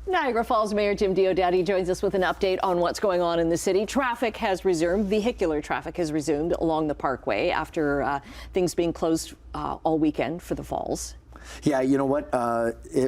Niagara Falls Mayor Jim Diodati joins us with an update on what's going on in the city. Traffic has resumed. Vehicular traffic has resumed along the Parkway after things being closed all weekend for the falls. Yeah, you know what?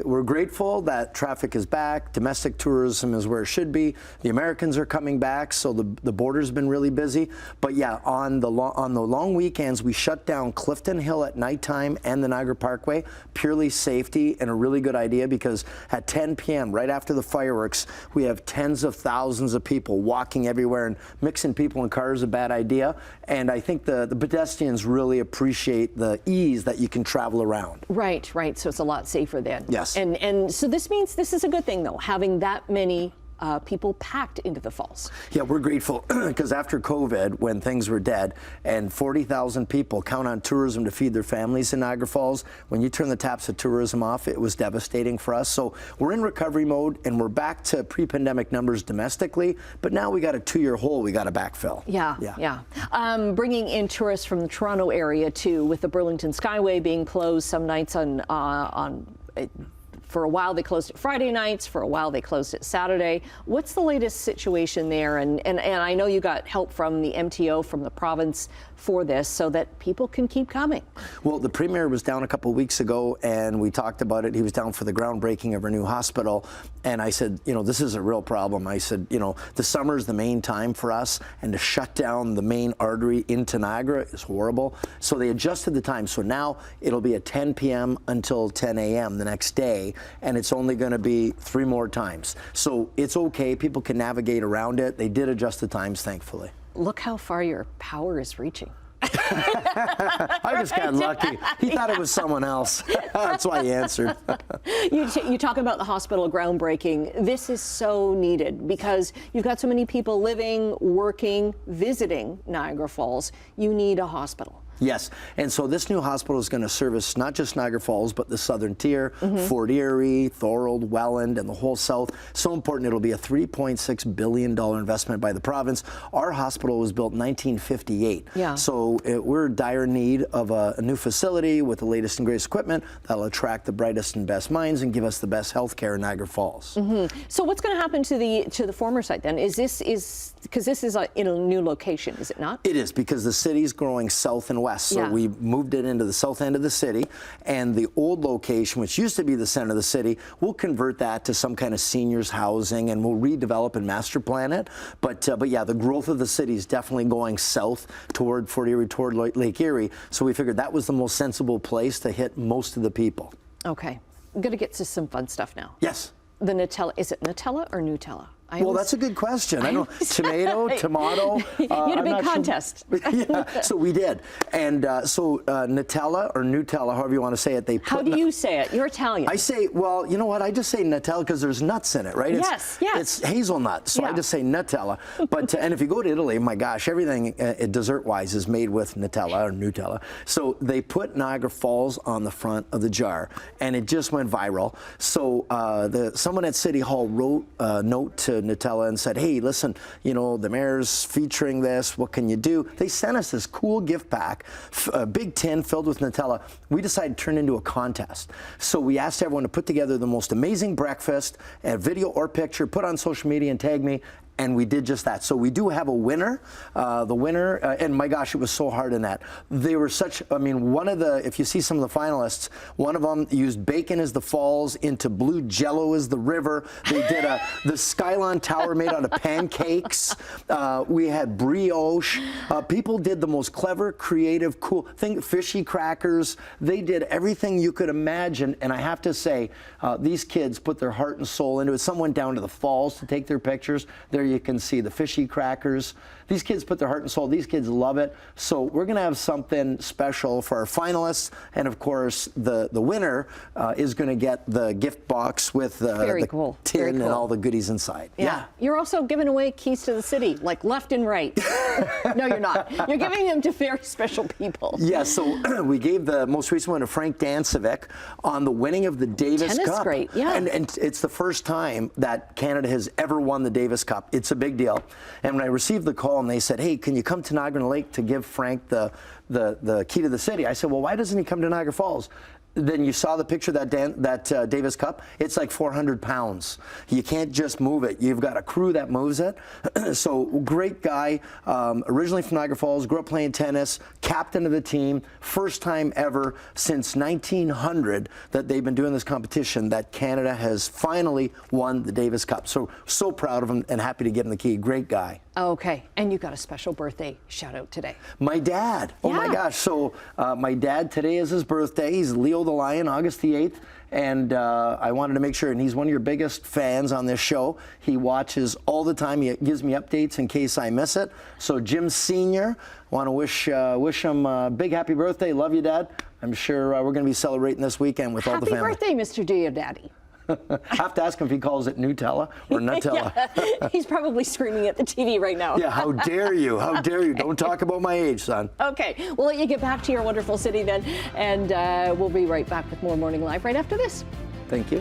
We're grateful that traffic is back. Domestic tourism is where it should be. The Americans are coming back, so the border's been really busy. But yeah, on the long weekends, we shut down Clifton Hill at nighttime and the Niagara Parkway. Purely safety and a really good idea, because at 10 p.m., right after the fireworks, we have tens of thousands of people walking everywhere, and mixing people in cars is a bad idea. And I think the pedestrians really appreciate the ease that you can travel around. Right, so it's a lot safer then. Yes. And so this means this is a good thing, though, having that many people packed into the falls. Yeah, we're grateful, because after COVID, when things were dead and 40,000 people count on tourism to feed their families in Niagara Falls, when you turn the taps of tourism off, it was devastating for us. So we're in recovery mode, and we're back to pre-pandemic numbers domestically, but now we got a 2-year hole we got to backfill. Yeah. Bringing in tourists from the Toronto area, too, with the Burlington Skyway being closed some nights for a while they closed it Friday nights, for a while they closed it Saturday. What's the latest situation there? And I know you got help from the MTO, from the province, for this, so that people can keep coming. Well, the Premier was down a couple of weeks ago, and we talked about it. He was down for the groundbreaking of our new hospital, and I said, you know, this is a real problem. I said, you know, the summer is the main time for us, and to shut down the main artery into Niagara is horrible. So they adjusted the time. So now it'll be at 10 p.m. until 10 a.m. the next day, and it's only going to be 3 more times. So it's okay. People can navigate around it. They did adjust the times, thankfully. Look how far your power is reaching. I just got lucky. He thought it was someone else. That's why he answered. You talk about the hospital groundbreaking. This is so needed, because you've got so many people living, working, visiting Niagara Falls. You need a hospital. Yes, and so this new hospital is going to service not just Niagara Falls, but the southern tier, Fort Erie, Thorold, Welland, and the whole south. So important. It'll be a $3.6 billion investment by the province. Our hospital was built in 1958. Yeah. So we're in dire need of a new facility with the latest and greatest equipment that'll attract the brightest and best minds and give us the best health care in Niagara Falls. So what's going to happen to the former site then? Because this is in a new location, is it not? It is, because the city's growing south and west. So we moved it into the south end of the city, and the old location, which used to be the center of the city, we'll convert that to some kind of seniors housing, and we'll redevelop and master plan it. But yeah, the growth of the city is definitely going south toward Fort Erie, toward Lake Erie. So we figured that was the most sensible place to hit most of the people. Okay, I'm going to get to some fun stuff now. Yes. The Nutella, is it Nutella or Nutella? Well, that's a good question. I don't know. Tomato. You had a big contest. Sure. Yeah, so we did. And Nutella or Nutella, however you want to say it. How do you say it? You're Italian. I say, well, you know what? I just say Nutella because there's nuts in it, right? Yes. It's hazelnut, so I just say Nutella. But and if you go to Italy, my gosh, everything dessert-wise is made with Nutella or Nutella. So they put Niagara Falls on the front of the jar, and it just went viral. So someone at City Hall wrote a note to Nutella and said, hey, listen, you know, the mayor's featuring this, what can you do? They sent us this cool gift pack, a big tin filled with Nutella. We decided to turn it into a contest. So we asked everyone to put together the most amazing breakfast, a video or picture, put on social media and tag me. And we did just that. So we do have a winner. The winner, and my gosh, it was so hard in that. They were such, I mean, if you see some of the finalists, one of them used bacon as the falls, into blue jello as the river. They did the Skyline Tower made out of pancakes. We had brioche. People did the most clever, creative, cool thing, fishy crackers. They did everything you could imagine. And I have to say, these kids put their heart and soul into it. Some went down to the falls to take their pictures. There you can see the fishy crackers. These kids put their heart and soul. These kids love it. So we're going to have something special for our finalists. And of course, the winner is going to get the gift box with the tin and all the goodies inside. Yeah. You're also giving away keys to the city, like left and right. No, you're not. You're giving them to very special people. Yeah, so we gave the most recent one to Frank Dancevic on the winning of the Davis Cup. Tennis great, yeah. And it's the first time that Canada has ever won the Davis Cup. It's a big deal. And when I received the call and they said, hey, can you come to Niagara Lake to give Frank the key to the city? I said, well, why doesn't he come to Niagara Falls? then you saw the picture of that Davis Cup. It's like 400 pounds. You can't just move it. You've got a crew that moves it. So great guy, originally from Niagara Falls, grew up playing tennis, captain of the team. First time ever since 1900 that they've been doing this competition that Canada has finally won the Davis Cup. So proud of him and happy to give him the key. Great guy. Okay, and you got a special birthday shout out today. My dad. Oh my gosh. So my dad, today is his birthday. He's Leo the Lion, August the 8th. And I wanted to make sure, and he's one of your biggest fans on this show. He watches all the time. He gives me updates in case I miss it. So Jim Sr., I want to wish him a big happy birthday. Love you, Dad. I'm sure we're going to be celebrating this weekend with all the family. Happy birthday, Mr. Diodati. I have to ask him if he calls it Nutella or Nutella. Yeah, he's probably screaming at the TV right now. Yeah, how dare you? How dare you? Don't talk about my age, son. Okay, we'll let you get back to your wonderful city then, and we'll be right back with more Morning Live right after this. Thank you.